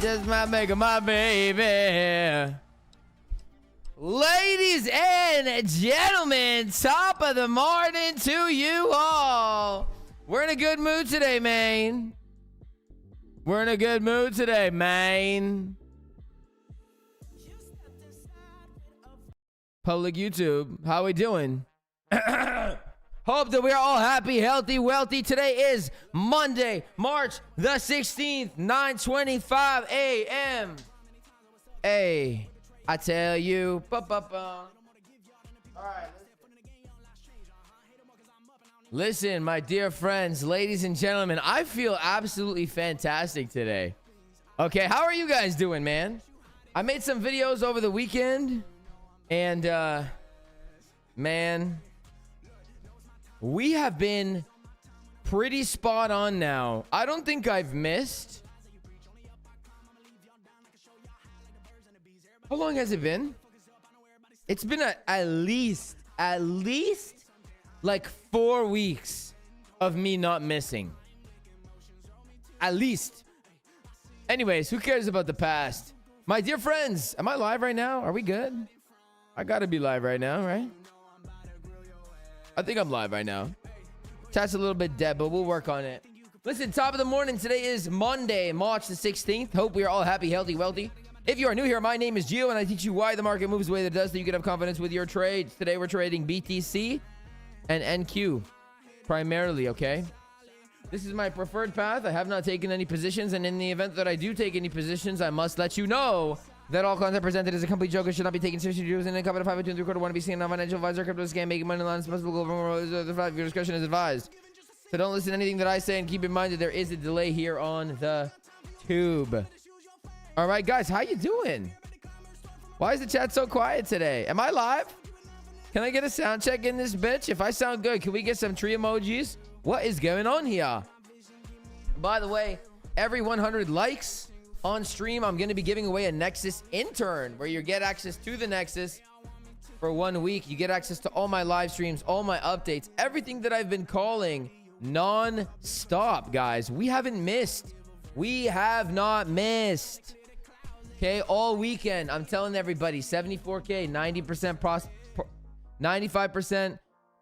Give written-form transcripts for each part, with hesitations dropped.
Just my maker, my baby. Ladies and gentlemen, top of the morning to you all. We're in a good mood today, man. We're in a good mood today, man. Public YouTube, how we doing? Hope that we're all happy, healthy, wealthy. Today is Monday, March the 16th, 9:25 a.m. Hey, I tell you. All right. Listen, my dear friends, ladies and gentlemen, I feel absolutely fantastic today. Okay, how are you guys doing, man? I made some videos over the weekend, and man, we have been pretty spot on now. I don't think I've missed. How long has it been? It's been at least like 4 weeks of me not missing. At least. Anyways, who cares about the past? My dear friends, am I live right now? Are we good? I gotta be live right now, right? I think I'm live right now. Chat's a little bit dead, but we'll work on it. Listen, top of the morning. Today is Monday, March the 16th. Hope we are all happy, healthy, wealthy. If you are new here, my name is Gio, and I teach you why the market moves the way that it does so you can have confidence with your trades. Today, we're trading BTC and NQ primarily, okay? This is my preferred path. I have not taken any positions, and in the event that I do take any positions, I must let you know that all content presented is a complete joke and should not be taken seriously. Using an income of 5 2 3/4 want to be seen non-financial advisor, crypto scam, making money online, responsible your discretion is advised. So don't listen to anything that I say, and keep in mind that there is a delay here on the tube. All right, guys, how you doing? Why is the chat so quiet today? Am I live? Can I get a sound check in this bitch? If I sound good, can we get some tree emojis? What is going on here? By the way, every 100 likes on stream, I'm going to be giving away a Nexus intern where you get access to the Nexus for 1 week. You get access to all my live streams, all my updates, everything that I've been calling non-stop, guys. We haven't missed. We have not missed. Okay, all weekend, I'm telling everybody, 74K, 95%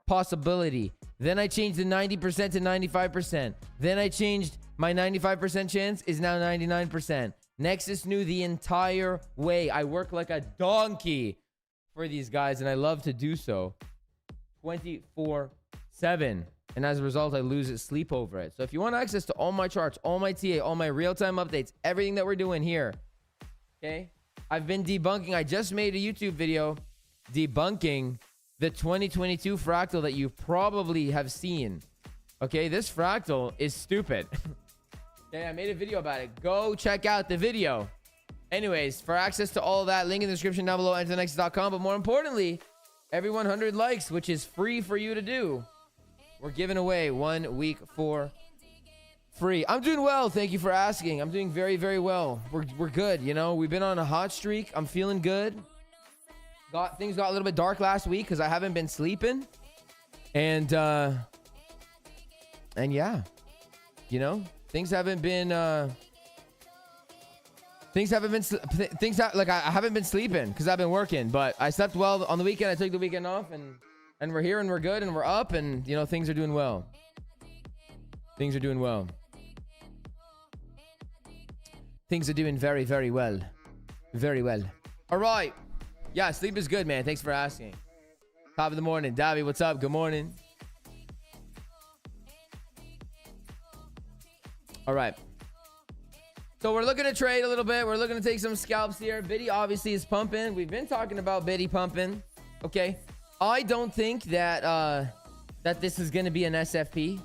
possibility. Then I changed the 90% to 95%. Then I changed my 95% chance is now 99%. Nexus knew the entire way. I work like a donkey for these guys, and I love to do so 24/7. And as a result, I lose sleep over it. So if you want access to all my charts, all my TA, all my real-time updates, everything that we're doing here, okay? I've been debunking. I just made a YouTube video debunking the 2022 fractal that you probably have seen. Okay, this fractal is stupid. Okay, I made a video about it. Go check out the video. Anyways, for access to all of that, link in the description down below, nthenexus.com. But more importantly, every 100 likes, which is free for you to do, we're giving away 1 week for free. I'm doing well. Thank you for asking. I'm doing very, very well. We're good. You know, we've been on a hot streak. I'm feeling good. Things got a little bit dark last week because I haven't been sleeping. And yeah, you know, I haven't been sleeping because I've been working, but I slept well on the weekend. I took the weekend off, and we're here, and we're good, and we're up, and you know, things are doing well. Things are doing well. Things are doing very, very well. Very well. All right. Yeah, sleep is good, man. Thanks for asking. Top of the morning. Davy, what's up? Good morning. All right. So we're looking to trade a little bit. We're looking to take some scalps here. Biddy obviously is pumping. We've been talking about Biddy pumping. Okay. I don't think that that this is going to be an SFP.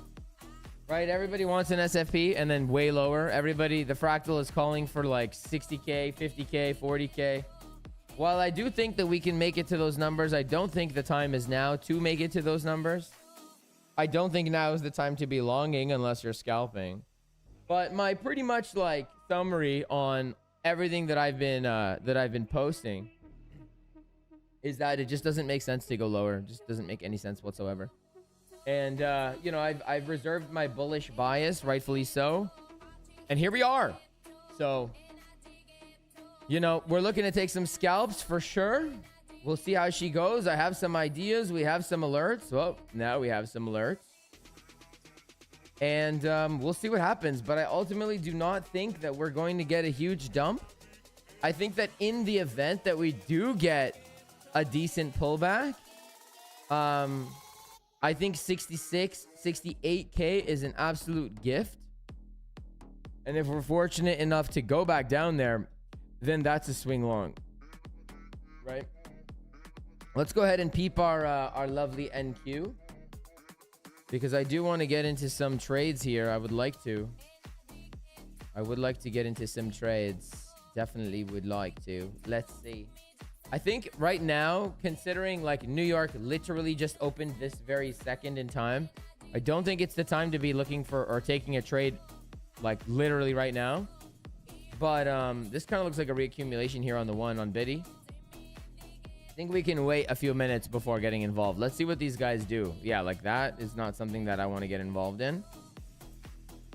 Right? Everybody wants an SFP and then way lower. Everybody, the fractal is calling for like 60K, 50K, 40K. While I do think that we can make it to those numbers, I don't think the time is now to make it to those numbers. I don't think now is the time to be longing unless you're scalping. But my pretty much like summary on everything that I've been posting is that it just doesn't make sense to go lower. It just doesn't make any sense whatsoever. And you know, I've reserved my bullish bias, rightfully so. And here we are. So You know, we're looking to take some scalps for sure. We'll see how she goes. I have some ideas. We have some alerts. Well, now we have some alerts. And we'll see what happens. But I ultimately do not think that we're going to get a huge dump. I think that in the event that we do get a decent pullback, I think 66, 68K is an absolute gift. And if we're fortunate enough to go back down there, then that's a swing long, right? Let's go ahead and peep our lovely NQ, because I do want to get into some trades here. I would like to get into some trades. Definitely would like to. Let's see. I think right now, considering like New York literally just opened this very second in time, I don't think it's the time to be looking for or taking a trade like literally right now. But this kind of looks like a reaccumulation here on the one on Biddy. I think we can wait a few minutes before getting involved. Let's see what these guys do. Yeah, like that is not something that I want to get involved in.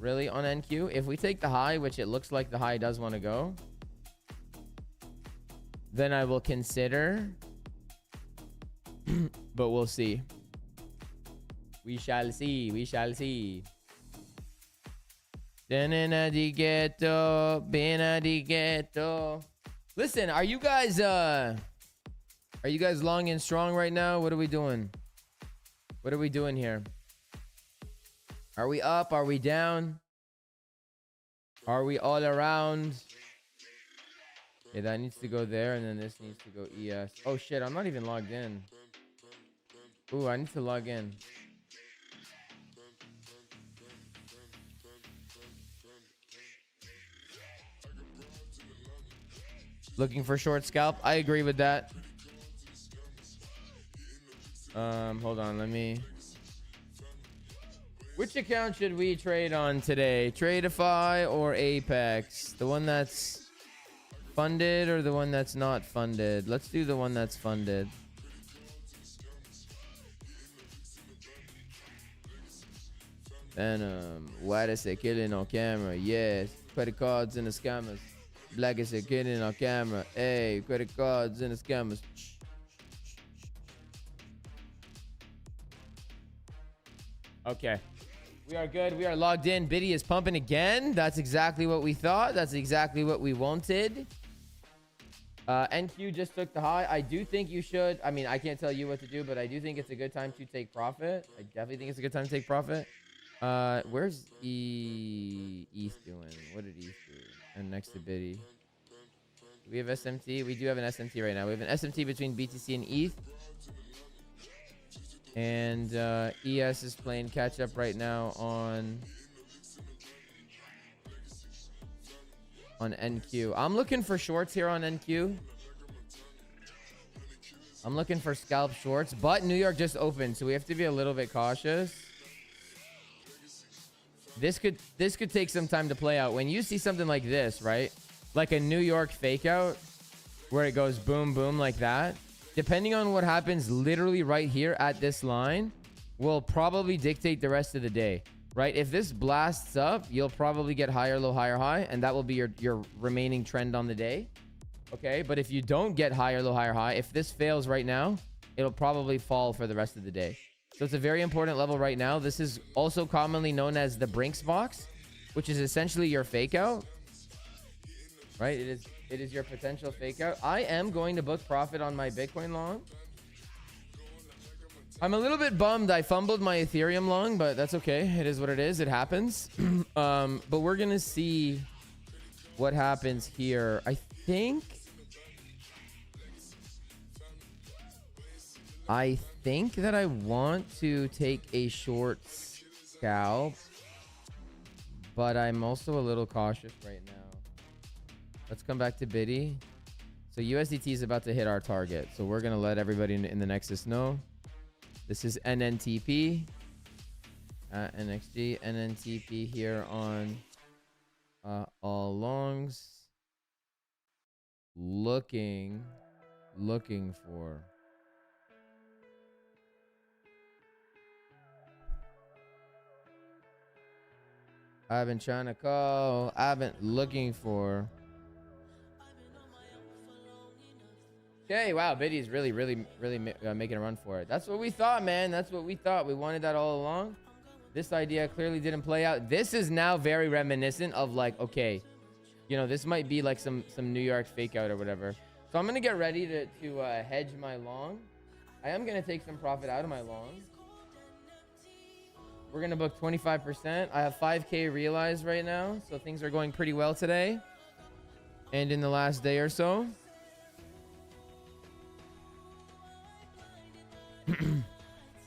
Really, on NQ. If we take the high, which it looks like the high does want to go, then I will consider. But we'll see. We shall see. We shall see. Listen, are you guys long and strong right now? What are we doing? What are we doing here? Are we up? Are we down? Are we all around? Yeah, that needs to go there, and then this needs to go ES. Oh shit, I'm not even logged in. Ooh, I need to log in. Looking for short scalp. I agree with that. Hold on, let me. Which account should we trade on today? Tradeify or Apex? The one that's funded or the one that's not funded? Let's do the one that's funded. Venom. White is a killing on camera. Yes. Credit cards and the scammers. Black is a killing on camera. Hey, credit cards and the scammers. Okay. We are good. We are logged in. Biddy is pumping again. That's exactly what we thought. That's exactly what we wanted. NQ just took the high. I do think you should. I mean, I can't tell you what to do, but I do think it's a good time to take profit. I definitely think it's a good time to take profit. Where's ETH doing? What did ETH do? And next to Biddy. Do we have SMT? We do have an SMT right now. We have an SMT between BTC and ETH. And ES is playing catch up right now on NQ. I'm looking for shorts here on NQ. I'm looking for scalp shorts, but New York just opened, so we have to be a little bit cautious. This could take some time to play out. When you see something like this, right? Like a New York fake out where it goes boom, boom like that. Depending on what happens literally right here at this line will probably dictate the rest of the day, right? If this blasts up, you'll probably get higher, low, higher, high, and that will be your remaining trend on the day. Okay, but if you don't get higher, low, higher, high, if this fails right now, it'll probably fall for the rest of the day. So it's a very important level right now. This is also commonly known as the Brinks box, which is essentially your fake out, right? It is your potential fake out. I am going to book profit on my Bitcoin long. I'm a little bit bummed I fumbled my Ethereum long, but that's okay. It is what it is. It happens. But we're going to see what happens here. I think that I want to take a short scalp, but I'm also a little cautious right now. Let's come back to Biddy. So USDT is about to hit our target. So we're going to let everybody in the Nexus know. This is NNTP. NXG. NNTP here on all longs. Looking for... I've been trying to call. I've been looking for... Okay, wow, Biddy's really making a run for it. That's what we thought, man. That's what we thought. We wanted that all along. This idea clearly didn't play out. This is now very reminiscent of like, okay, you know, this might be like some New York fake out or whatever. So I'm gonna get ready to hedge my long. I am gonna take some profit out of my long. We're gonna book 25%. I have 5K realized right now, so things are going pretty well today and in the last day or so.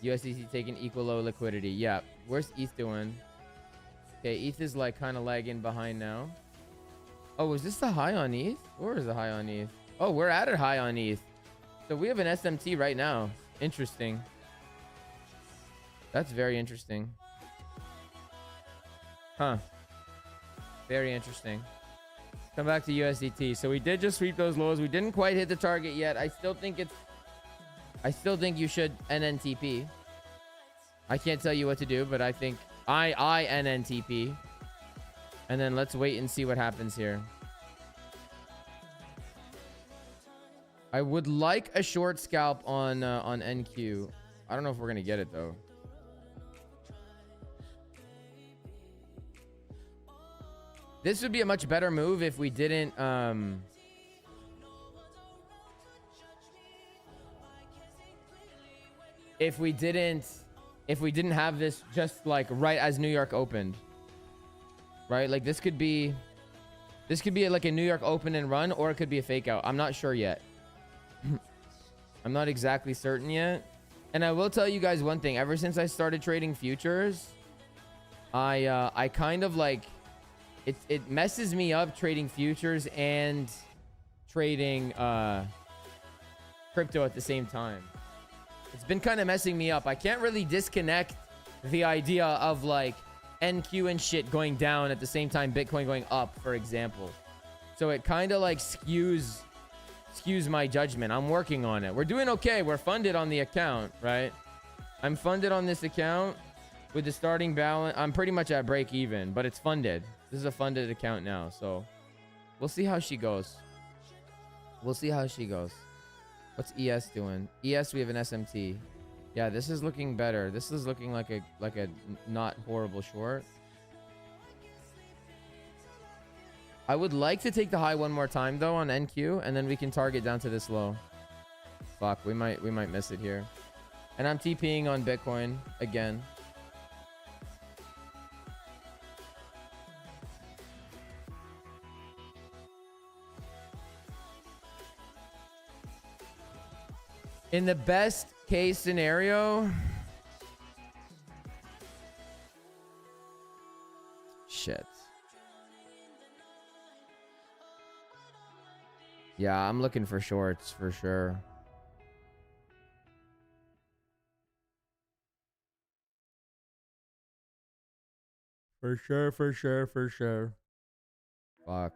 USDC taking equal low liquidity. Yeah, where's ETH doing? Okay, ETH is like kind of lagging behind now. Oh, is this the high on ETH? Where is the high on ETH? Oh, we're at a high on ETH. So we have an SMT right now. Interesting. That's very interesting. Huh. Very interesting. Come back to USDT. So we did just sweep those lows. We didn't quite hit the target yet. I still think you should NNTP. I can't tell you what to do, but I think I NNTP. And then let's wait and see what happens here. I would like a short scalp on NQ. I don't know if we're gonna get it though. This would be a much better move if we didn't if we didn't have this just like right as New York opened. Right? Like this could be like a New York open and run, or it could be a fake out. I'm not sure yet. I'm not exactly certain yet. And I will tell you guys one thing. Ever since I started trading futures, I kind of like it messes me up trading futures and trading crypto at the same time. It's been kind of messing me up. I can't really disconnect the idea of like NQ and shit going down at the same time Bitcoin going up, for example. So it kind of like skews my judgment. I'm working on it. We're doing okay. We're funded on the account, right? I'm funded on this account with the starting balance. I'm pretty much at break even, but it's funded. This is a funded account now, so we'll see how she goes. We'll see how she goes. What's ES doing? ES, we have an SMT. Yeah, this is looking better. This is looking like a not horrible short. I would like to take the high one more time though on NQ, and then we can target down to this low. Fuck, we might miss it here. And I'm TPing on Bitcoin again. In the best case scenario, shit. Yeah, I'm looking for shorts for sure. For sure. Fuck.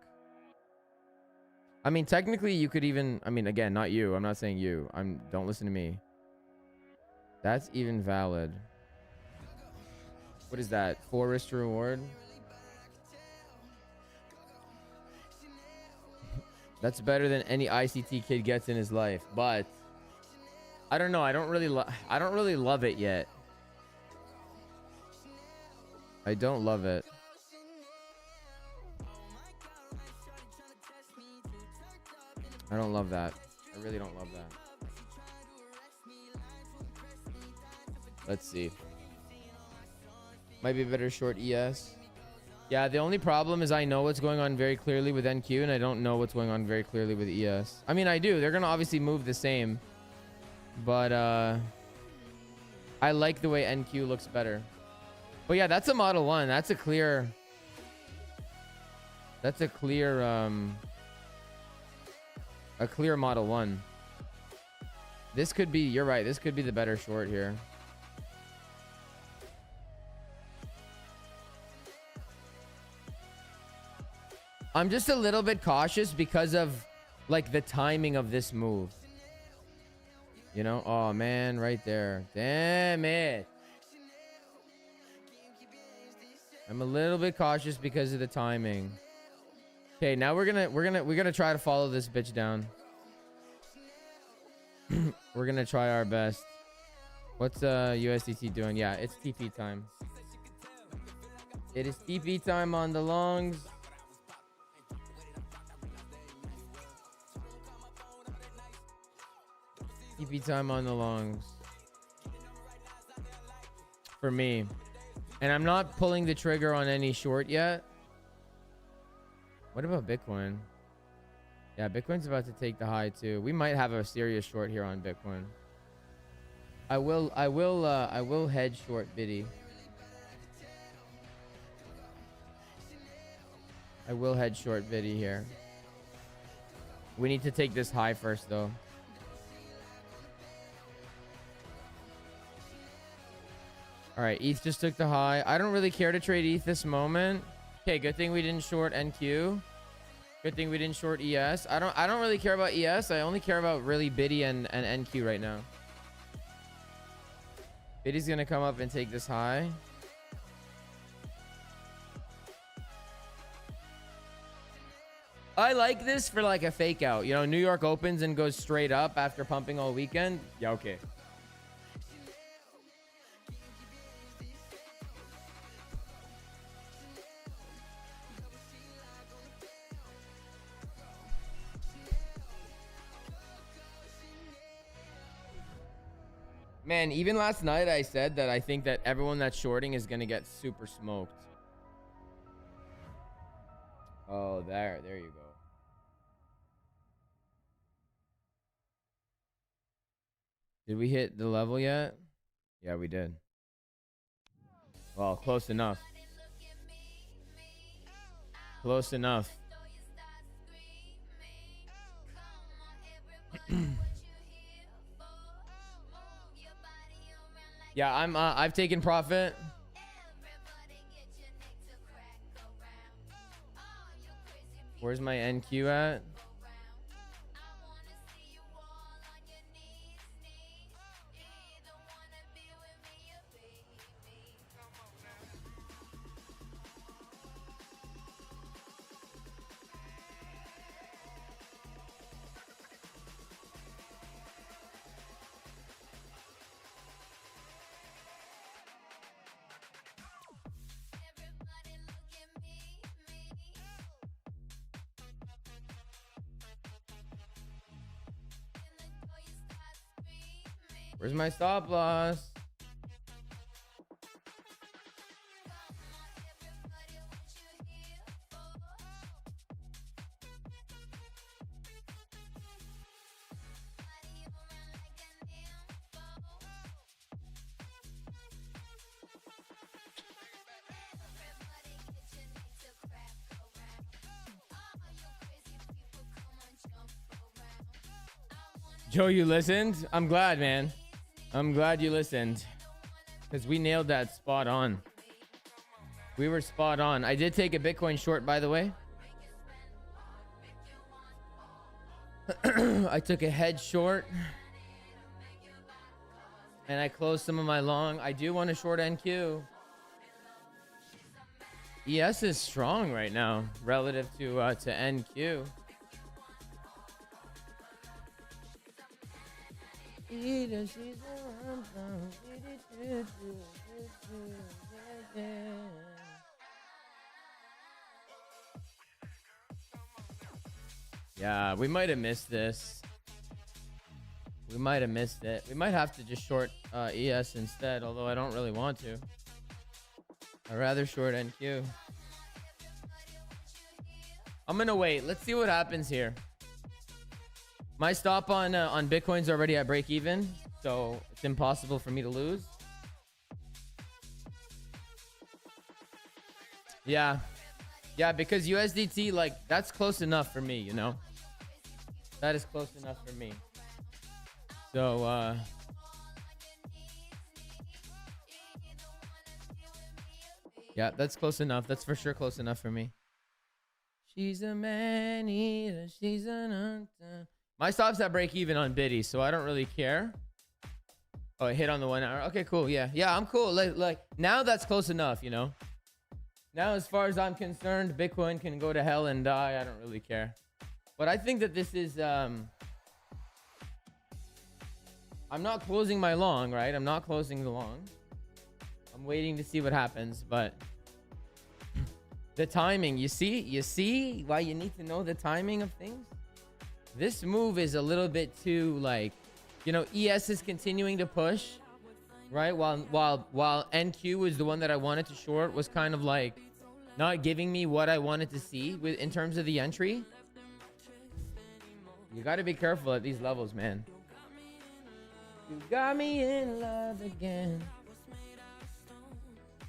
I mean, technically, you could even... I mean, again, not you. I'm not saying you. Don't listen to me. That's even valid. What is that? 4 risk to reward? That's better than any ICT kid gets in his life. But... I don't know. I don't really love it yet. I don't love it. I don't love that. I really don't love that. Let's see. Might be better short ES. Yeah, the only problem is I know what's going on very clearly with NQ, and I don't know what's going on very clearly with ES. I mean, I do. They're going to obviously move the same. But I like the way NQ looks better. But yeah, that's a Model 1. That's a clear... That's a clear Model 1. This could be... You're right. This could be the better short here. I'm just a little bit cautious because of like the timing of this move. You know? Oh man, right there. Damn it. I'm a little bit cautious because of the timing. Okay, now we're gonna try to follow this bitch down. We're gonna try our best. What's USDT doing? Yeah, it's TP time. It is TP time on the longs. TP time on the longs. For me. And I'm not pulling the trigger on any short yet. What about Bitcoin? Yeah, Bitcoin's about to take the high too. We might have a serious short here on Bitcoin. I will hedge short Biddy. I will hedge short Biddy here. We need to take this high first though. All right, ETH just took the high. I don't really care to trade ETH this moment. Okay, good thing we didn't short NQ. Good thing we didn't short ES. I don't really care about ES. I only care about really Biddy and NQ right now. Biddy's gonna come up and take this high. I like this for like a fake out. You know, New York opens and goes straight up after pumping all weekend. Yeah, okay. Man, even last night I said that I think that everyone that's shorting is going to get super smoked. Oh, there you go. Did we hit the level yet? Yeah, we did. Well, close enough. Close enough. Yeah, I've taken profit. Where's my NQ at? Where's my stop loss? Joe, you listened? I'm glad, man. I'm glad you listened. Because we nailed that spot on. We were spot on. I did take a Bitcoin short, by the way. I took a hedge short. And I closed some of my long. I do want to short NQ. ES is strong right now relative to NQ. Yeah, we might have missed this. We might have missed it. We might have to just short ES instead, although I don't really want to. I'd rather short NQ. I'm gonna wait. Let's see what happens here. My stop on Bitcoin's already at break even, so it's impossible for me to lose. Yeah, because USDT, like, that's close enough for me, you know. That is close enough for me. So yeah, that's close enough. That's for sure close enough for me. She's a man eater. She's an hunter. My stop's at break even on Biddy, so I don't really care. Oh, it hit on the 1 hour. Okay, cool. Yeah, I'm cool. Like now that's close enough, you know. Now, as far as I'm concerned, Bitcoin can go to hell and die. I don't really care. But I think that this is I'm not closing my long, right? I'm not closing the long. I'm waiting to see what happens, but the timing, you see why you need to know the timing of things? This move is a little bit too, like, you know, ES is continuing to push, right? While NQ is the one that I wanted to short, was kind of like not giving me what I wanted to see with in terms of the entry. You got to be careful at these levels, man. You got me in love again.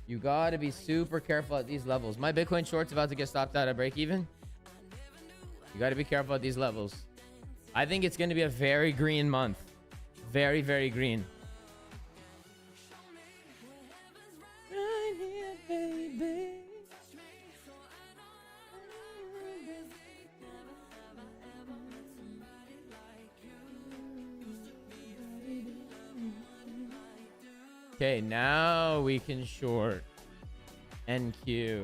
You got to be super careful at these levels. My Bitcoin short's about to get stopped out at break even. You got to be careful at these levels. I think it's going to be a very green month. Very, very green. Right here, baby. Okay, now we can short NQ.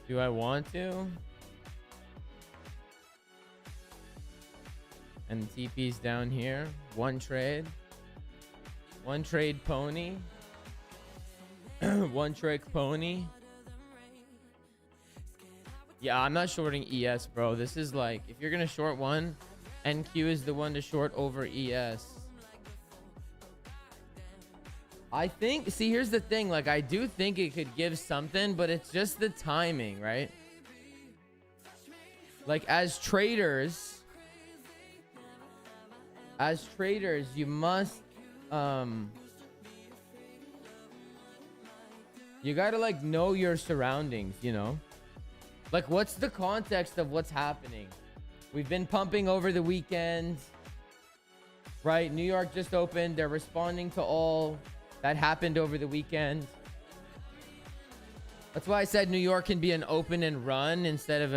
Do I want to? And TP's down here. One trade pony. One trick pony. Yeah, I'm not shorting ES, bro. This is like, if you're gonna short one, NQ is the one to short over ES. I think, see, here's the thing. Like, I do think it could give something, but it's just the timing, right? Like, as traders, you must, you gotta, like, know your surroundings, you know? Like, what's the context of what's happening? We've been pumping over the weekend, right? New York just opened. They're responding to all that happened over the weekend. That's why I said New York can be an open and run instead of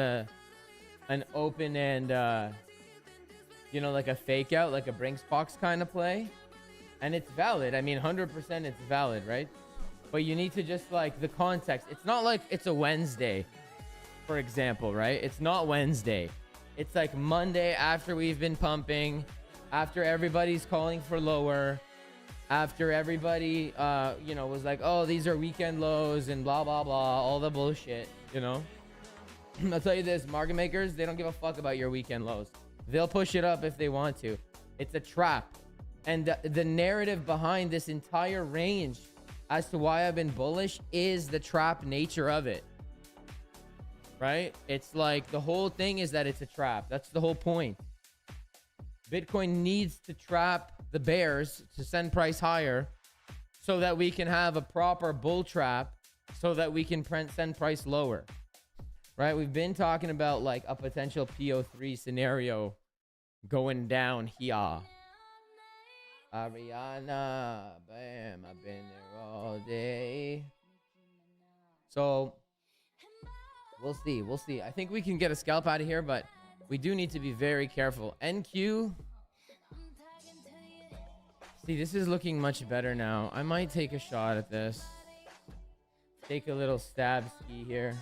an open and, you know, like a fake out, like a Brinks box kind of play. And it's valid. I mean, 100% it's valid, right? But you need to just, like, the context. It's not like it's a Wednesday, for example, right? It's not Wednesday. It's like Monday after we've been pumping, after everybody's calling for lower, after everybody, you know, was like, oh, these are weekend lows and blah, blah, blah, all the bullshit, you know? I'll tell you this, market makers, they don't give a fuck about your weekend lows. They'll push it up if they want to. It's a trap. And the narrative behind this entire range as to why I've been bullish is the trap nature of it. Right? It's like the whole thing is that it's a trap. That's the whole point. Bitcoin needs to trap the bears to send price higher so that we can have a proper bull trap so that we can send price lower. Right? We've been talking about like a potential PO3 scenario going down here. Ariana, bam, I've been there all day. So we'll see. We'll see. I think we can get a scalp out of here, but we do need to be very careful. NQ. See, this is looking much better now. I might take a shot at this. Take a little stab ski here.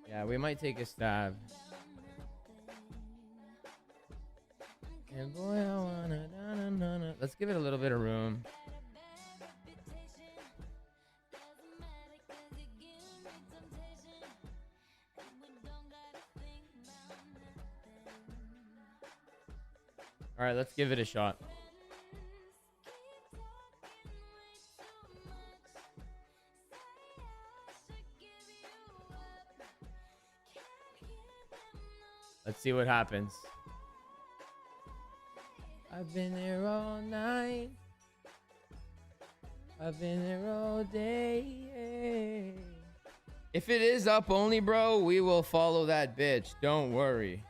Yeah, we might take a stab. And boy, I wanna, na, na, na. Let's give it a little bit of room. All right, let's give it a shot. Let's see what happens. I've been there all night. I've been there all day. If it is up only, bro, we will follow that bitch. Don't worry.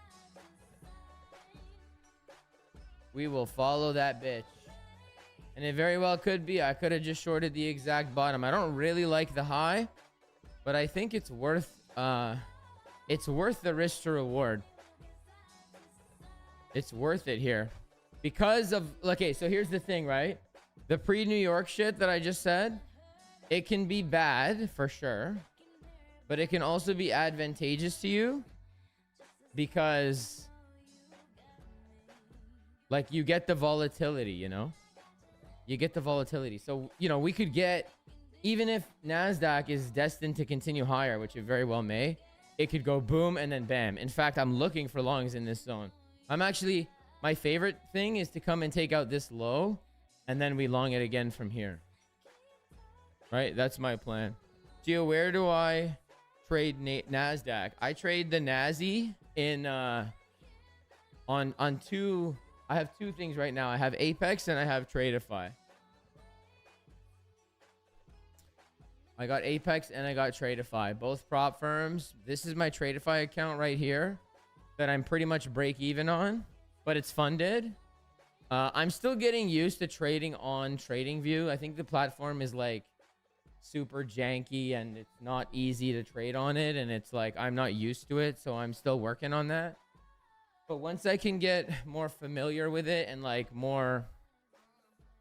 We will follow that bitch. And it very well could be. I could have just shorted the exact bottom. I don't really like the high, but I think it's worth the risk to reward. It's worth it here. Because of, okay, so here's the thing, right? The pre-New York shit that I just said, it can be bad for sure, but it can also be advantageous to you because Like you get the volatility, you know? You get the volatility. So, you know, we could get, even if NASDAQ is destined to continue higher, which it very well may, it could go boom and then bam. In fact, I'm looking for longs in this zone. I'm actually, my favorite thing is to come and take out this low and then we long it again from here. Right? That's my plan. Gio, where do I trade NASDAQ? I trade the NASI in, on two, I have two things right now. I have Apex and I have Tradeify. I got Apex and I got Tradeify, both prop firms. This is my Tradeify account right here that I'm pretty much break even on, but it's funded. I'm still getting used to trading on TradingView. I think the platform is like super janky and it's not easy to trade on it. And it's like, I'm not used to it. So I'm still working on that. But once I can get more familiar with it and like more,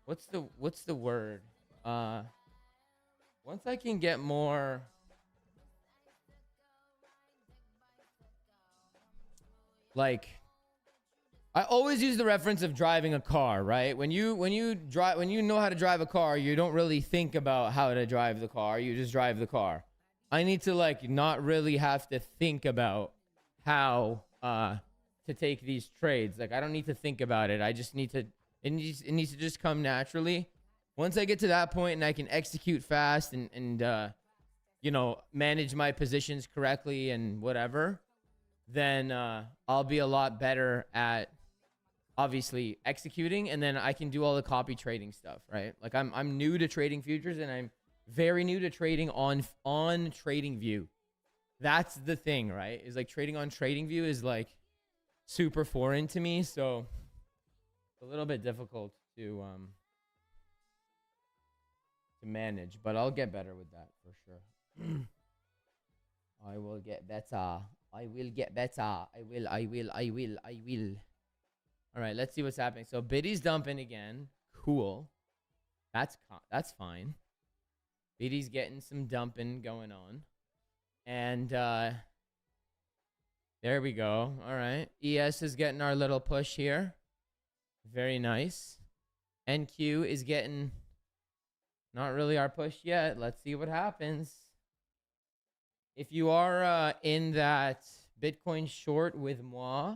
what's the word? Once I can get more, like, I always use the reference of driving a car, right? When you know how to drive a car, you don't really think about how to drive the car. You just drive the car. I need to like not really have to think about how to take these trades. Like I don't need to think about it. I just need to, it needs to just come naturally. Once I get to that point and I can execute fast and you know, manage my positions correctly and whatever, then I'll be a lot better at obviously executing, and then I can do all the copy trading stuff, right? Like I'm new to trading futures and I'm very new to trading on TradingView. That's the thing, right? Is like trading on TradingView is like super foreign to me, so it's a little bit difficult to manage, but I'll get better with that for sure. I will get better. I will get better. I will. All right, let's see what's happening. So Biddy's dumping again. Cool. That's fine. Biddy's getting some dumping going on. And there we go. All right. ES is getting our little push here. Very nice. NQ is getting not really our push yet. Let's see what happens. If you are in that Bitcoin short with moi,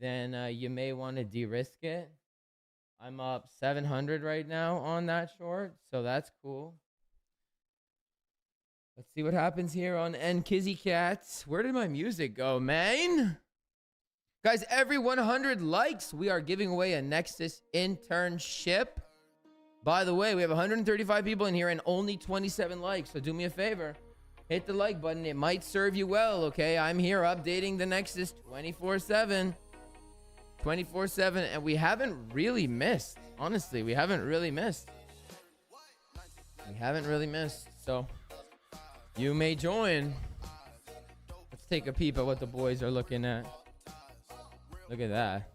then you may want to de-risk it. I'm up 700 right now on that short, so that's cool. Let's see what happens here on Kizzy Cats. Where did my music go, man? Guys, every 100 likes, we are giving away a Nexus internship. By the way, we have 135 people in here and only 27 likes, so do me a favor. Hit the like button. It might serve you well, okay? I'm here updating the Nexus 24/7. 24/7, and we haven't really missed. Honestly, we haven't really missed. So you may join. Let's take a peep at what the boys are looking at. Look at that.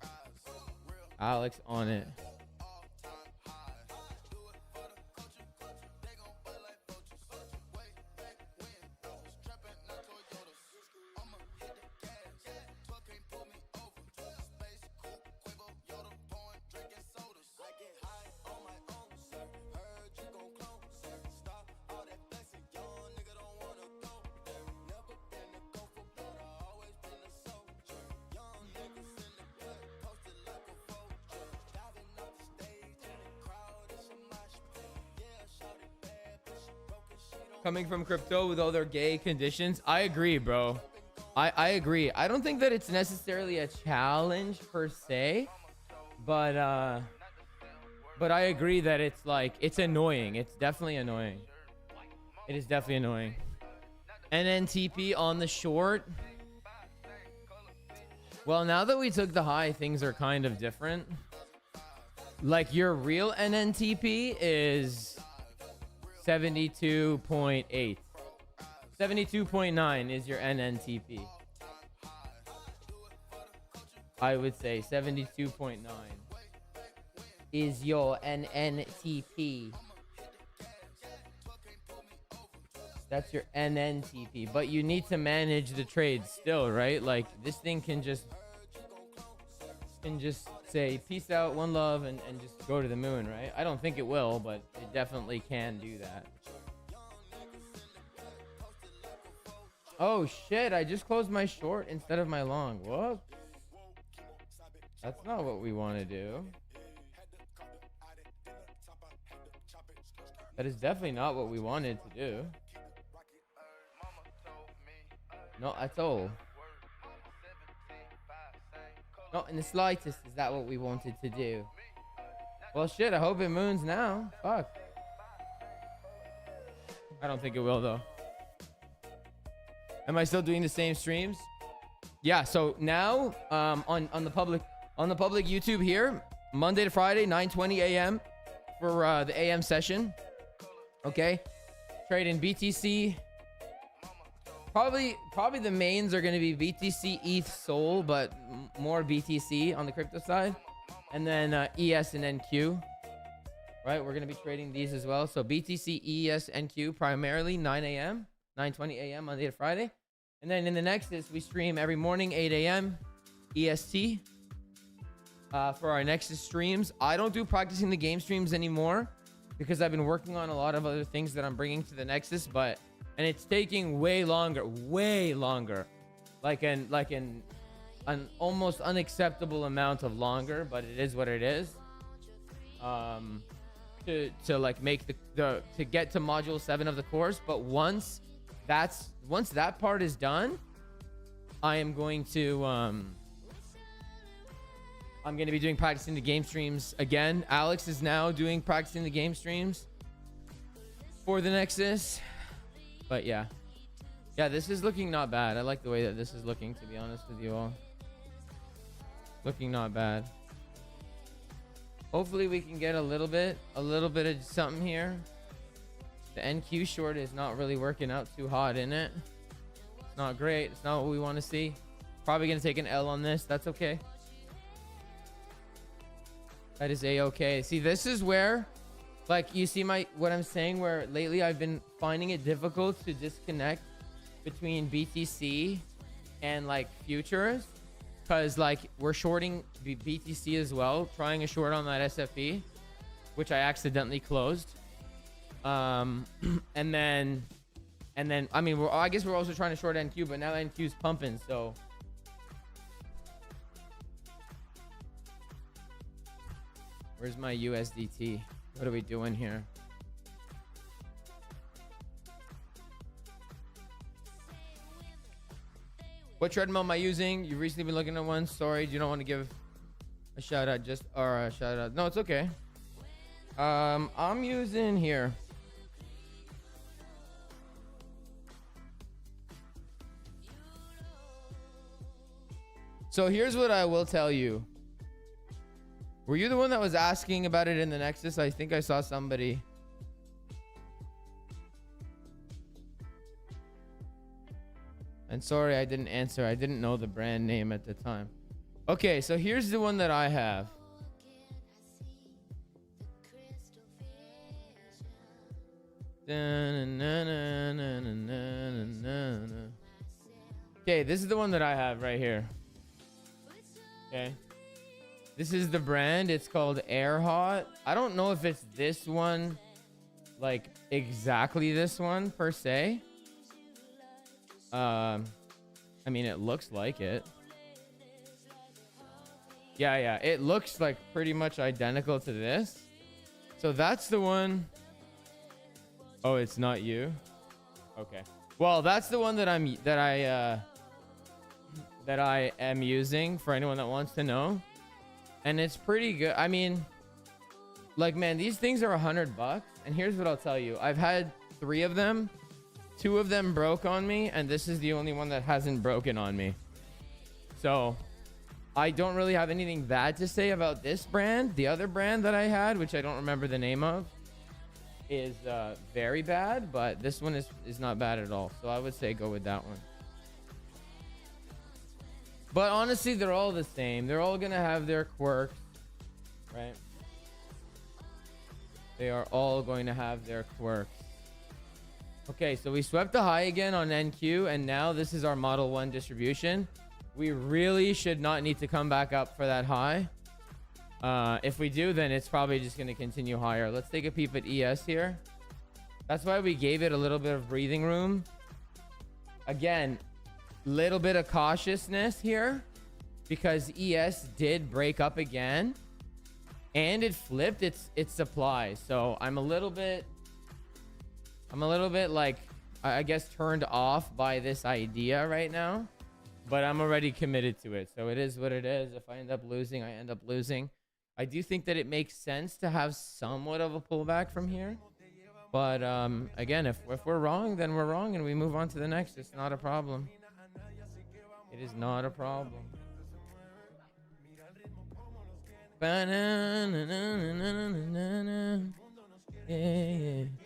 Alex on it. Coming from crypto with all their gay conditions. I agree, bro. I agree. I don't think that it's necessarily a challenge per se, but I agree that it's like, it's annoying. It's definitely annoying. It is definitely annoying. NNTP on the short. Well, now that we took the high, things are kind of different. Like your real NNTP is 72.8. 72.9 is your NNTP. I would say 72.9 is your NNTP. That's your NNTP. But you need to manage the trades still, right? Like this thing can just say peace out, one love, and just go to the moon, right? I don't think it will, but it definitely can do that. Oh shit, I just closed my short instead of my long. Whoop. That's not what we want to do. That is definitely not what we wanted to do. Not at all. Not in the slightest is that what we wanted to do. Well, shit, I hope it moons now. Fuck. I don't think it will, though. Am I still doing the same streams? Yeah, so now on the public YouTube here, Monday to Friday, 9:20 a.m. for the AM session. Okay, trading BTC. Probably the mains are going to be BTC, ETH, Sol, but more BTC on the crypto side, and then ES and NQ. Right, we're going to be trading these as well. So BTC, ES, NQ primarily 9 a.m., 9:20 a.m. Monday to Friday, and then in the Nexus we stream every morning 8 a.m. EST for our Nexus streams. I don't do practicing the game streams anymore because I've been working on a lot of other things that I'm bringing to the Nexus, and it's taking way longer, like an almost unacceptable amount of longer, but it is what it is. To like make the to get to module 7 of the course, but once that part is done, I am going to I'm going to be doing practicing the game streams again. Alex is now doing practicing the game streams for the Nexus. But yeah, this is looking not bad. I like the way that this is looking, to be honest with you all. Looking not bad. Hopefully we can get a little bit of something here. The NQ short is not really working out too hot, in it. It's not great. It's not what we want to see. Probably gonna take an L on this. That's okay. That is a-okay. See, this is where, like, you see what I'm saying, where lately I've been finding it difficult to disconnect between BTC and like futures, because like we're shorting BTC as well, trying a short on that SFE, which I accidentally closed. And then I mean, I guess we're also trying to short NQ, but now NQ's pumping, so where's my USDT? What are we doing here? What treadmill am I using? You've recently been looking at one. Sorry, you don't want to give a shout out, or a shout out. No, it's okay. I'm using here. So here's what I will tell you. Were you the one that was asking about it in the Nexus? I think I saw somebody. And sorry, I didn't answer. I didn't know the brand name at the time. Okay, so here's the one that I have. Okay, this is the one that I have right here. Okay. This is the brand. It's called Airhot. I don't know if it's this one, like exactly this one per se. I mean, it looks like it. Yeah, it looks like pretty much identical to this. So that's the one. Oh, it's not you. Okay. Well, that's the one that I am using for anyone that wants to know. And it's pretty good. I mean, like, man, these things are $100. And here's what I'll tell you. I've had 3 of them. 2 of them broke on me, and this is the only one that hasn't broken on me. So I don't really have anything bad to say about this brand. The other brand that I had, which I don't remember the name of, is very bad, but this one is not bad at all. So I would say go with that one. But honestly, they're all the same. They're all gonna have their quirks, right? They are all going to have their quirks. Okay, so we swept the high again on NQ, and now this is our Model 1 distribution. We really should not need to come back up for that high. If we do, then it's probably just going to continue higher. Let's take a peep at ES here. That's why we gave it a little bit of breathing room. Again, little bit of cautiousness here because ES did break up again and it flipped its supply. So I'm a little bit like, I guess, turned off by this idea right now, but I'm already committed to it. So it is what it is. If I end up losing, I end up losing. I do think that it makes sense to have somewhat of a pullback from here. But again, if we're wrong, then we're wrong and we move on to the next. It's not a problem. It is not a problem. Yeah.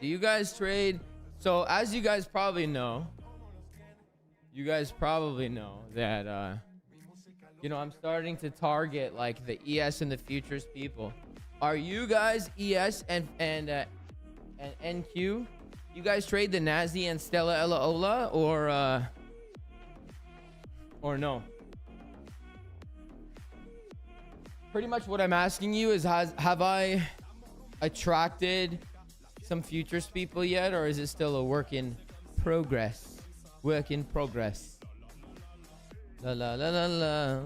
Do you guys trade? So as you guys probably know that you know, I'm starting to target like the ES and the futures people. Are you guys ES and NQ? You guys trade the Nazi and Stella Ella or no? Pretty much what I'm asking you is, have I attracted some futures people yet, or is it still a work in progress? Work in progress. La la la la la.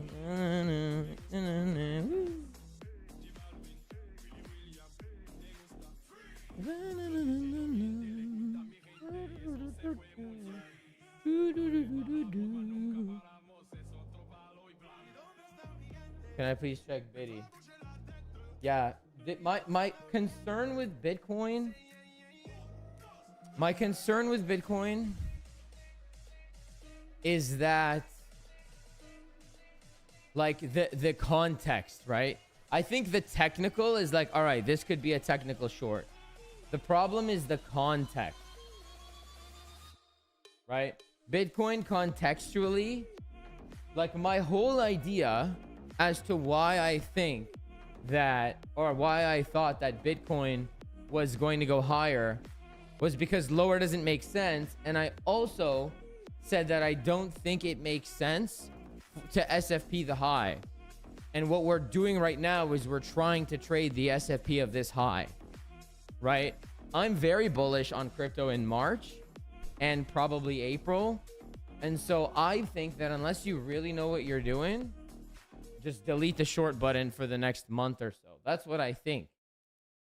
Can I please check Biddy? Yeah, my concern with Bitcoin. My concern with Bitcoin is that, like, the context, right? I think the technical is like, all right, this could be a technical short. The problem is the context, right? Bitcoin contextually, like, my whole idea as to why I think that, or why I thought that Bitcoin was going to go higher, was because lower doesn't make sense. And I also said that I don't think it makes sense to SFP the high. And what we're doing right now is we're trying to trade the SFP of this high, right? I'm very bullish on crypto in March and probably April. And so I think that unless you really know what you're doing, just delete the short button for the next month or so. That's what I think.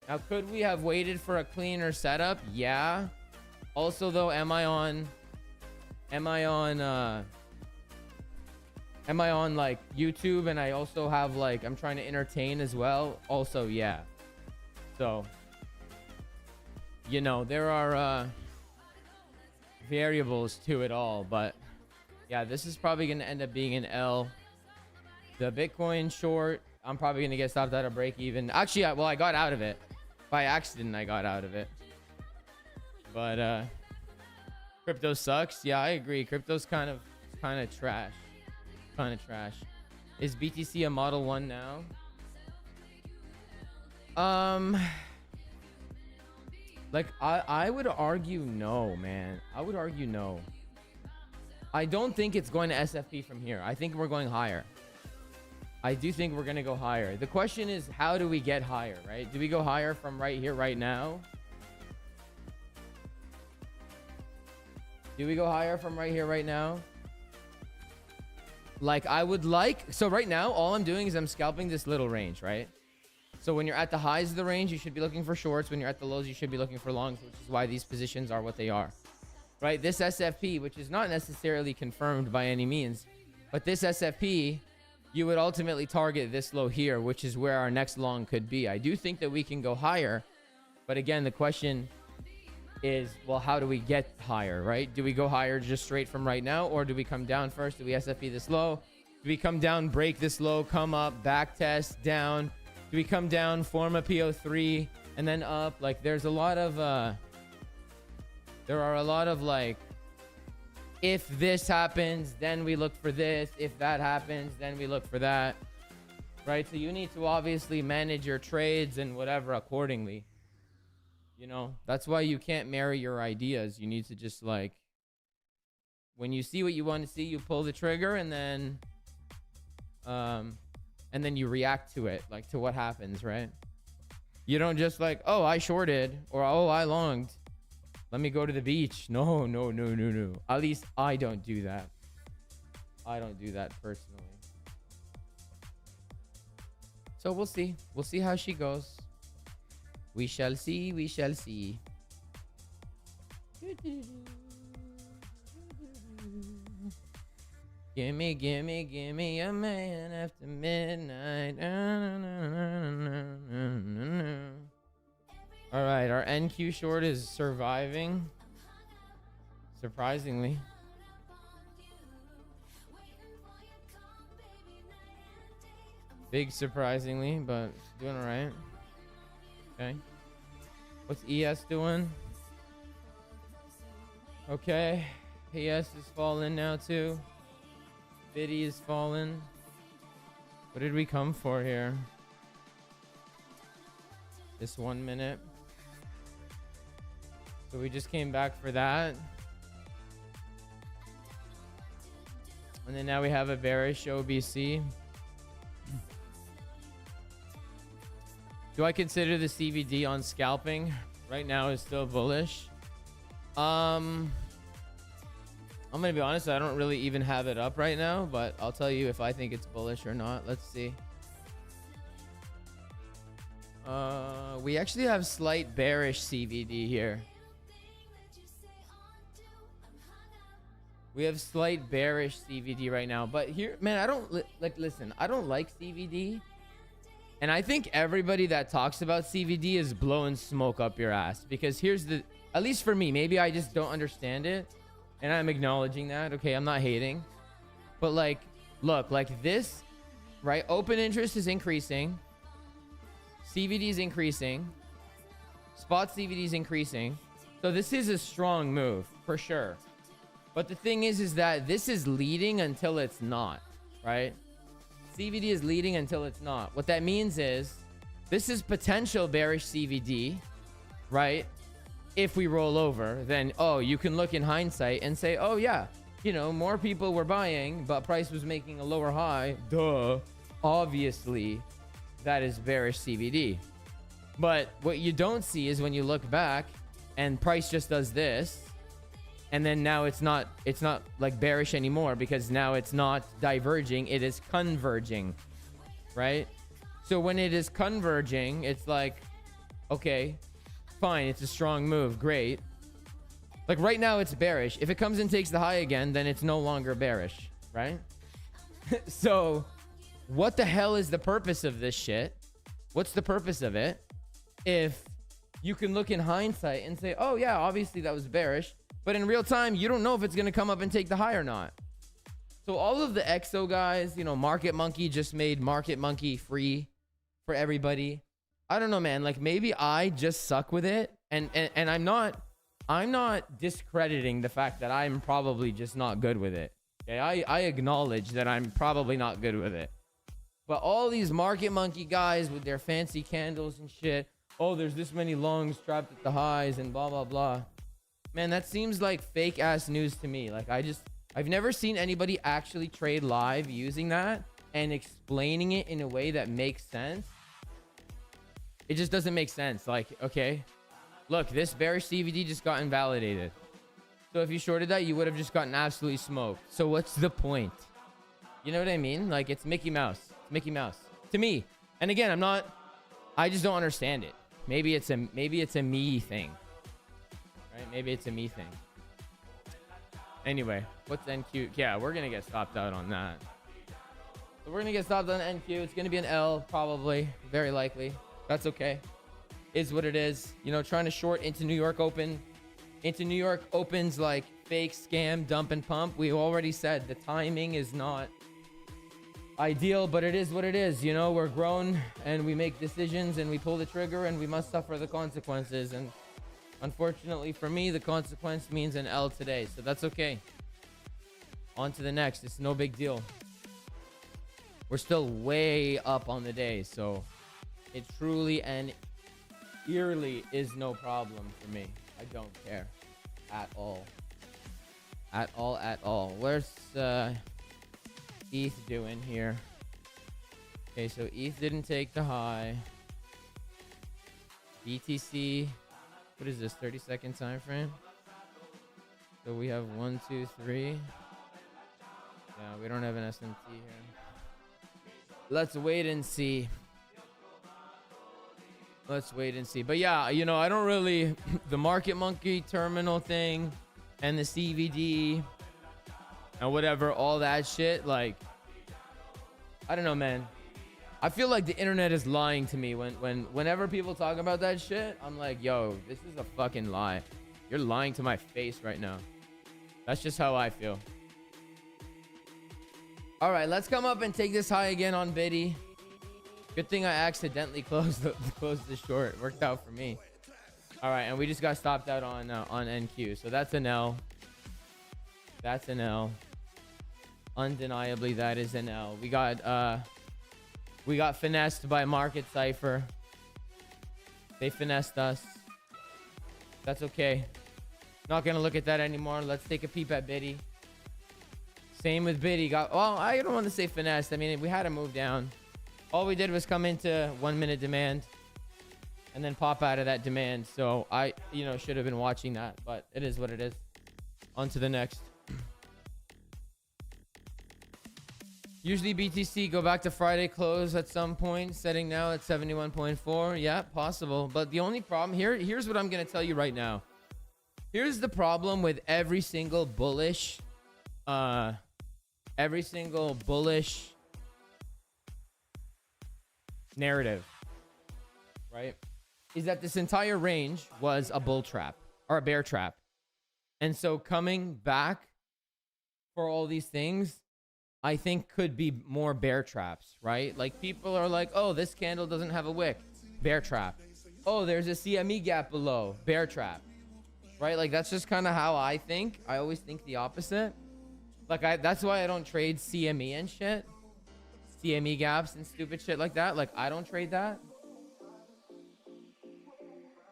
Now, could we have waited for a cleaner setup? Yeah. Also, though, am I on like YouTube, and I also have, like, I'm trying to entertain as well? Also, yeah. So, you know, there are variables to it all, but yeah, this is probably going to end up being an L. The Bitcoin short, I'm probably going to get stopped at a break even. Actually, well, I got out of it. By accident, I got out of it. But crypto sucks. Yeah, I agree. Crypto's kind of trash. Kind of trash. Is BTC a Model 1 now? Like, I would argue no, man. I would argue no. I don't think it's going to SFP from here. I think we're going higher. I do think we're going to go higher. The question is, how do we get higher, right? Do we go higher from right here, right now? Do we go higher from right here, right now? Like, I would like... So right now, all I'm doing is I'm scalping this little range, right? So when you're at the highs of the range, you should be looking for shorts. When you're at the lows, you should be looking for longs, which is why these positions are what they are. Right? This SFP, which is not necessarily confirmed by any means, but this SFP... you would ultimately target this low here, which is where our next long could be. I do think that we can go higher. But again, the question is, well, how do we get higher, right? Do we go higher just straight from right now? Or do we come down first? Do we SFP this low? Do we come down, break this low, come up, back test, down? Do we come down, form a PO3, and then up? Like, there's a lot of... there are a lot of, like... if this happens, then we look for this. If that happens, then we look for that. Right? So you need to obviously manage your trades and whatever accordingly. You know, that's why you can't marry your ideas. You need to just, like, when you see what you want to see, you pull the trigger, and then and then you react to it, like to what happens, right? You don't just like, oh, I shorted, or oh, I longed, let me go to the beach. No, no, no, no, no. At least I don't do that. I don't do that personally. So we'll see. We'll see how she goes. We shall see. We shall see. Gimme, gimme, gimme a man after midnight. All right, our NQ short is surviving. Surprisingly. Big surprisingly, but doing all right. Okay. What's ES doing? Okay. ES is falling now too. Biddy is falling. What did we come for here? This 1 minute. So we just came back for that. And then now we have a bearish OBC. Do I consider the CVD on scalping? Right now is still bullish. I'm gonna be honest, I don't really even have it up right now, but I'll tell you if I think it's bullish or not. Let's see. We actually have slight bearish CVD here. We have slight bearish CVD right now, but here, man, I don't listen, I don't like CVD. And I think everybody that talks about CVD is blowing smoke up your ass, because here's the, at least for me, maybe I just don't understand it, and I'm acknowledging that. Okay, I'm not hating, but like, look, like this, right? Open interest is increasing, CVD is increasing, spot CVD is increasing, so this is a strong move for sure. But the thing is that this is leading until it's not, right? CVD is leading until it's not. What that means is this is potential bearish CVD, right? If we roll over, then, oh, you can look in hindsight and say, oh yeah, you know, more people were buying, but price was making a lower high. Duh. Obviously, that is bearish CVD. But what you don't see is when you look back and price just does this, and then now it's not like bearish anymore, because now it's not diverging, it is converging, right? So when it is converging, it's like, okay, fine, it's a strong move, great. Like right now it's bearish. If it comes and takes the high again, then it's no longer bearish, right? So what the hell is the purpose of this shit? What's the purpose of it if you can look in hindsight and say, oh yeah, obviously that was bearish, but in real time, you don't know if it's going to come up and take the high or not. So all of the XO guys, you know, Market Monkey just made Market Monkey free for everybody. I don't know, man. Like maybe I just suck with it. And I'm not discrediting the fact that I'm probably just not good with it. Okay, I acknowledge that I'm probably not good with it. But all these Market Monkey guys with their fancy candles and shit. Oh, there's this many longs trapped at the highs and blah, blah, blah. Man, that seems like fake ass news to me. Like I've never seen anybody actually trade live using that and explaining it in a way that makes sense. It just doesn't make sense. Like, okay, look, this bearish CVD just got invalidated. So if you shorted that, you would have just gotten absolutely smoked. So what's the point? You know what I mean? Like it's Mickey Mouse. It's Mickey Mouse to me. And again, I just don't understand it. Maybe it's a me thing. Right? Maybe it's a me thing. Anyway, what's NQ? Yeah, we're gonna get stopped out on that. So we're gonna get stopped on NQ. It's gonna be an L, probably, very likely. That's okay. Is what it is. You know, trying to short into New York Open. Into New York Opens like fake scam, dump and pump. We already said the timing is not ideal, but it is what it is. You know, we're grown and we make decisions and we pull the trigger and we must suffer the consequences. And unfortunately for me, the consequence means an L today, so that's okay. On to the next. It's no big deal. We're still way up on the day, so it truly and eerily is no problem for me. I don't care at all. At all. Where's ETH doing here? Okay, so ETH didn't take the high. BTC, what is this, 30-second time frame? So we have 1, 2, 3. Yeah, we don't have an SMT here. Let's wait and see. Let's wait and see. But yeah, you know, I don't really the market monkey terminal thing and the CVD and whatever, all that shit, like, I don't know, man. I feel like the internet is lying to me whenever people talk about that shit. I'm like, yo, this is a fucking lie. You're lying to my face right now. That's just how I feel. All right, let's come up and take this high again on Biddy. Good thing I accidentally closed the short. Worked out for me. All right, and we just got stopped out on NQ. So that's an L. That's an L. Undeniably, that is an L. We got finessed by Market Cypher. They finessed us. That's okay. Not gonna look at that anymore. Let's take a peep at Biddy. Same with Biddy. Well, I don't want to say finessed. I mean, we had to move down. All we did was come into 1 minute demand and then pop out of that demand. So I, you know, should have been watching that, but it is what it is. On to the next. Usually BTC go back to Friday close at some point, setting now at 71.4. Yeah, possible. But the only problem here's what I'm going to tell you right now. Here's the problem with every single bullish narrative, right? Is that this entire range was a bull trap or a bear trap. And so coming back for all these things, I think could be more bear traps, right? Like people are like, oh, this candle doesn't have a wick, bear trap. Oh, there's a CME gap below, bear trap, right? Like that's just kind of how I think. I always think the opposite. Like that's why I don't trade CME and shit. CME gaps and stupid shit like that. Like I don't trade that.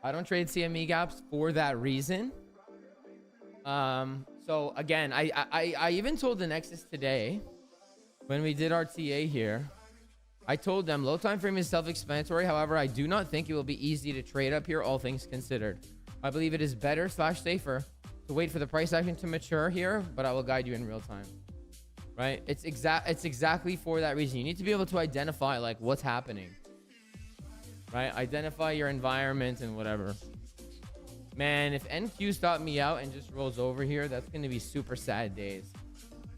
I don't trade CME gaps for that reason. So again, I even told the Nexus today when we did our TA here, I told them low time frame is self-explanatory. However, I do not think it will be easy to trade up here, all things considered. I believe it is better / safer to wait for the price action to mature here, but I will guide you in real time. Right? It's exactly for that reason. You need to be able to identify like what's happening. Right? Identify your environment and whatever. Man, if NQ stopped me out and just rolls over here, that's going to be super sad days.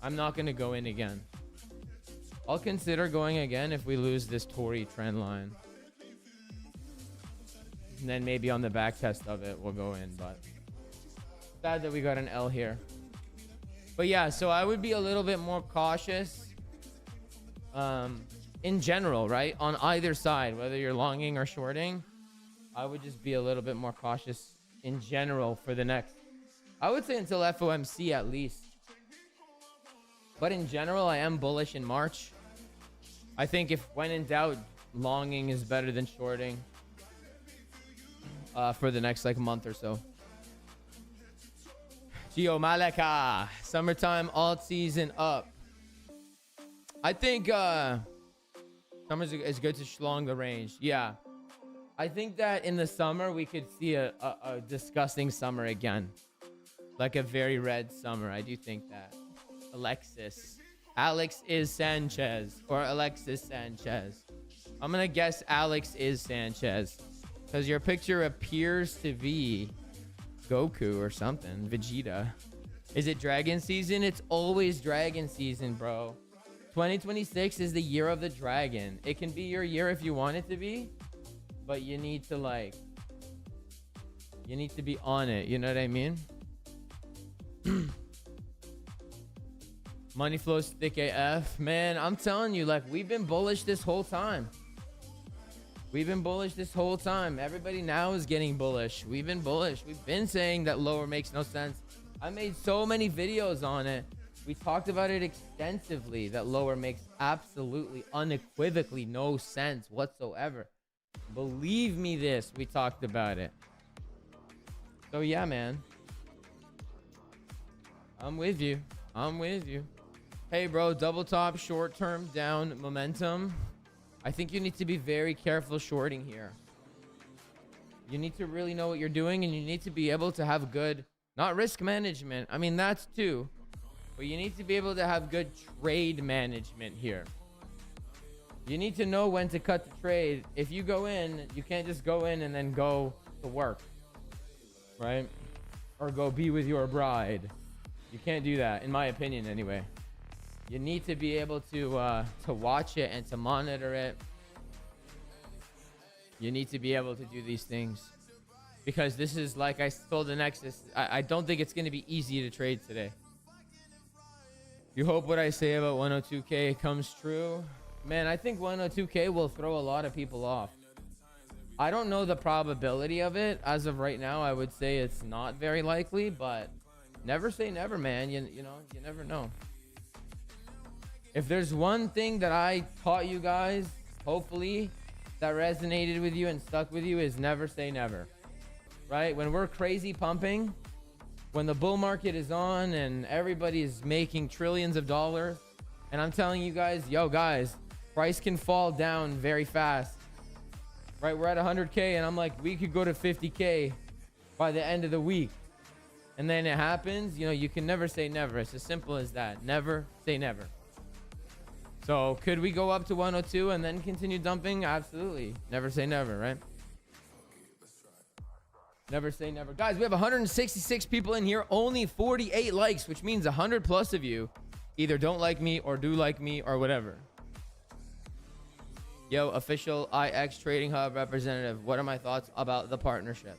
I'm not going to go in again. I'll consider going again if we lose this Tory trend line. And then maybe on the back test of it, we'll go in. But sad that we got an L here. But yeah, so I would be a little bit more cautious in general, right? On either side, whether you're longing or shorting, I would just be a little bit more cautious in general for the next, I would say until FOMC at least. But in general, I am bullish in March. I think if when in doubt, longing is better than shorting for the next like month or so. Gio Maleka, summertime alt season up. I think summer is good to schlong the range. Yeah. I think that in the summer we could see a disgusting summer again. Like a very red summer. I do think that. Alex is Sanchez or Alexis Sanchez. I'm gonna guess Alex is Sanchez because your picture appears to be Goku or something. Vegeta. Is it dragon season? It's always dragon season, bro. 2026 is the year of the dragon. It can be your year if you want it to be, but you need to like, you need to be on it. You know what I mean? Money flows thick AF. Man, I'm telling you, like, we've been bullish this whole time. We've been bullish this whole time. Everybody now is getting bullish. We've been bullish. We've been saying that lower makes no sense. I made so many videos on it. We talked about it extensively, that lower makes absolutely, unequivocally no sense whatsoever. Believe me this, we talked about it. So yeah, man. I'm with you. I'm with you. Hey, bro, double top, short-term down momentum. I think you need to be very careful shorting here. You need to really know what you're doing, and you need to be able to have good, not risk management. I mean, that's too, but you need to be able to have good trade management here. You need to know when to cut the trade. If you go in, you can't just go in and then go to work, right? Or go be with your bride. You can't do that, in my opinion, anyway. You need to be able to watch it and to monitor it. You need to be able to do these things, because this is, like I told the Nexus, I don't think it's going to be easy to trade today. You hope what I say about 102K comes true. Man, I think 102K will throw a lot of people off. I don't know the probability of it. As of right now, I would say it's not very likely, but never say never, man. You know, you never know. If there's one thing that I taught you guys, hopefully, that resonated with you and stuck with you, is never say never. Right? When we're crazy pumping, when the bull market is on and everybody is making trillions of dollars, and I'm telling you guys, yo guys, price can fall down very fast. Right? We're at 100K and I'm like, we could go to 50K by the end of the week. And then it happens. You know, you can never say never. It's as simple as that. Never say never. So could we go up to 102 and then continue dumping? Absolutely. Never say never, right? Never say never. Guys, we have 166 people in here, only 48 likes, which means 100 plus of you either don't like me or do like me or whatever. Yo, official IX Trading Hub representative, what are my thoughts about the partnership?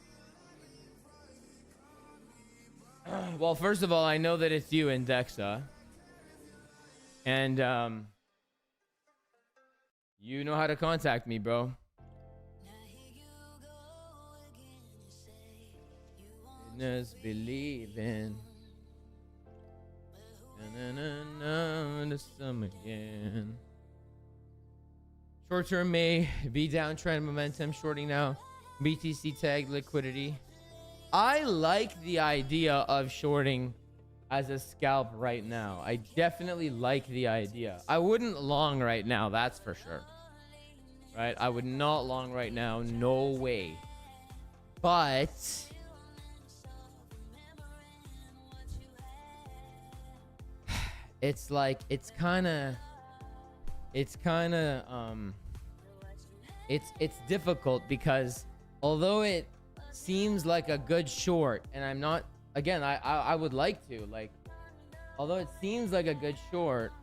Well, first of all, I know that it's you and Dexa. And you know how to contact me, bro. Witness believing. The sum again. Short term may be downtrend momentum, shorting now. BTC tag liquidity. I like the idea of shorting as a scalp right now. I definitely like the idea. I wouldn't long right now, that's for sure. Right? I would not long right now, no way. But it's like, it's difficult because although it seems like a good short, and I'm not, again, I would like to, like, although it seems like a good short,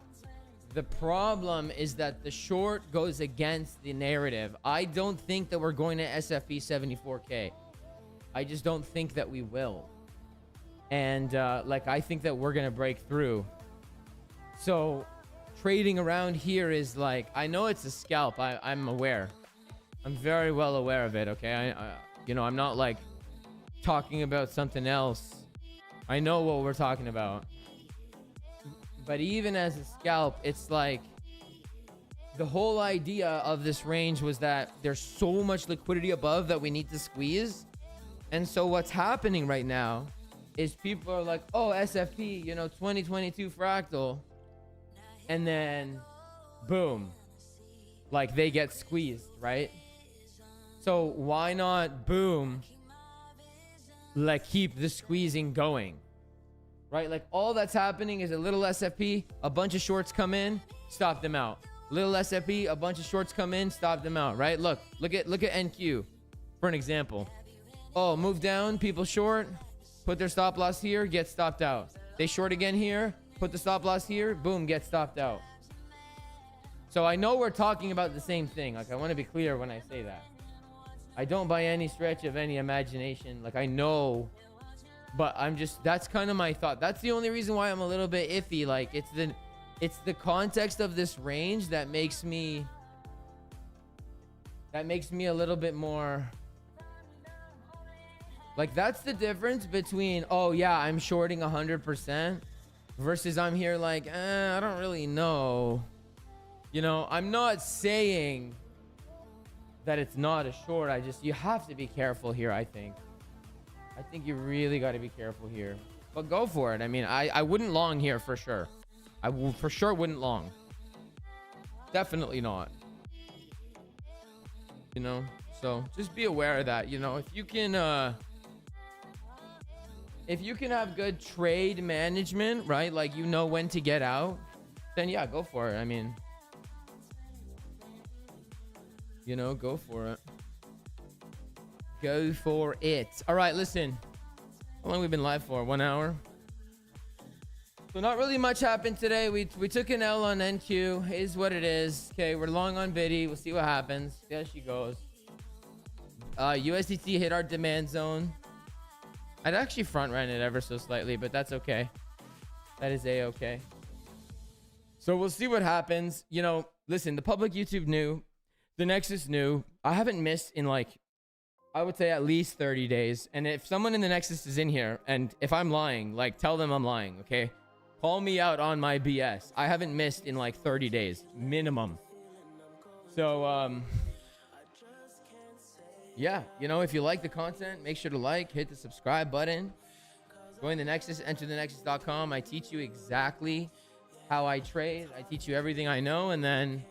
the problem is that the short goes against the narrative. I don't think that we're going to SFP 74K. I just don't think that we will. And like, I think that we're gonna break through. So trading around here is like, I know it's a scalp. I'm aware. I'm very well aware of it. Okay, you know, I'm not like talking about something else. I know what we're talking about. But even as a scalp, it's like the whole idea of this range was that there's so much liquidity above that we need to squeeze. And so what's happening right now is people are like, oh, SFP, you know, 2022 fractal. And then boom, like they get squeezed, right? So why not boom, like keep the squeezing going, right? Like all that's happening is a little SFP, a bunch of shorts come in, stop them out. Little SFP, a bunch of shorts come in, stop them out, right? Look at NQ for an example. Oh, move down, people short, put their stop loss here, get stopped out. They short again here, put the stop loss here, boom, get stopped out. So I know we're talking about the same thing. Like, I want to be clear when I say that. I don't by any stretch of any imagination, like I know, but I'm just, that's kind of my thought. That's the only reason why I'm a little bit iffy. Like it's the context of this range that makes me a little bit more, like that's the difference between, oh yeah, I'm shorting 100% versus I'm here like, I don't really know. You know, I'm not saying that it's not a short. You have to be careful here. I think you really got to be careful here, but go for it. I mean, I wouldn't long here for sure. For sure wouldn't long. Definitely not. you know. So just be aware of that. You know, if you can have good trade management, right? Like, you know when to get out, then yeah, go for it. I mean, you know, go for it. Go for it. All right, listen. How long have we been live for? 1 hour? So not really much happened today. We took an L on NQ. Is what it is. Okay, we're long on Biddy. We'll see what happens. There she goes. USDT hit our demand zone. I'd actually front ran it ever so slightly, but that's okay. That is a-okay. So we'll see what happens. You know, listen, the public YouTube knew. The Nexus knew. I haven't missed in, like, I would say at least 30 days. And if someone in the Nexus is in here, and if I'm lying, like, tell them I'm lying, okay? Call me out on my BS. I haven't missed in like 30 days, minimum. So, yeah, you know, if you like the content, make sure to like, hit the subscribe button. Join the Nexus, enter the nexus.com. I teach you exactly how I trade. I teach you everything I know, and then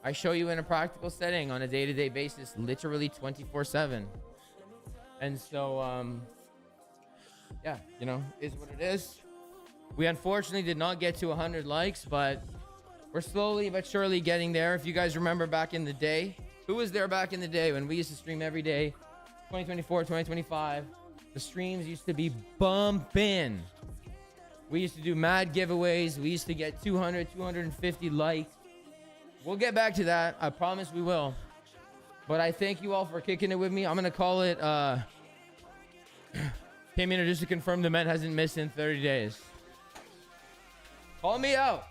I show you in a practical setting on a day-to-day basis, literally 24/7. And so, yeah, you know, is what it is. We unfortunately did not get to 100 likes, but we're slowly but surely getting there. If you guys remember back in the day, who was there back in the day when we used to stream every day? 2024, 2025. The streams used to be bumping. We used to do mad giveaways. We used to get 200, 250 likes. We'll get back to that. I promise we will. But I thank you all for kicking it with me. I'm going to call it, came in just to confirm the man hasn't missed in 30 days. Call me out.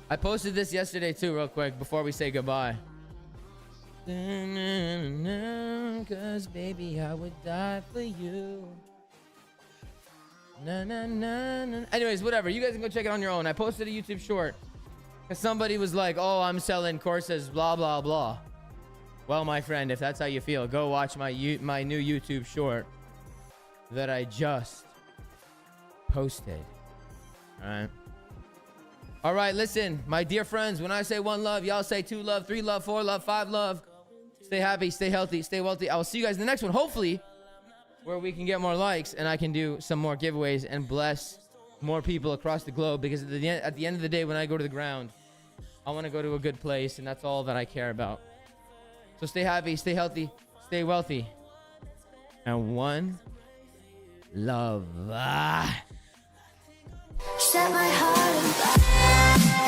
I posted this yesterday too, real quick, before we say goodbye. Cause baby, I would die for you. Anyways, whatever. You guys can go check it on your own. I posted a YouTube short. Cause somebody was like, oh, I'm selling courses, blah, blah, blah. Well, my friend, if that's how you feel, go watch my new YouTube short that I just posted. All right, listen, my dear friends, when I say one love, y'all say 2 love, 3 love, 4 love, 5 love. Stay happy, stay healthy, stay wealthy. I will see you guys in the next one, hopefully, where we can get more likes and I can do some more giveaways and bless more people across the globe, because at the end of the day, when I go to the ground, I want to go to a good place, and that's all that I care about. So stay happy, stay healthy, stay wealthy, and one love. Set my heart on fire.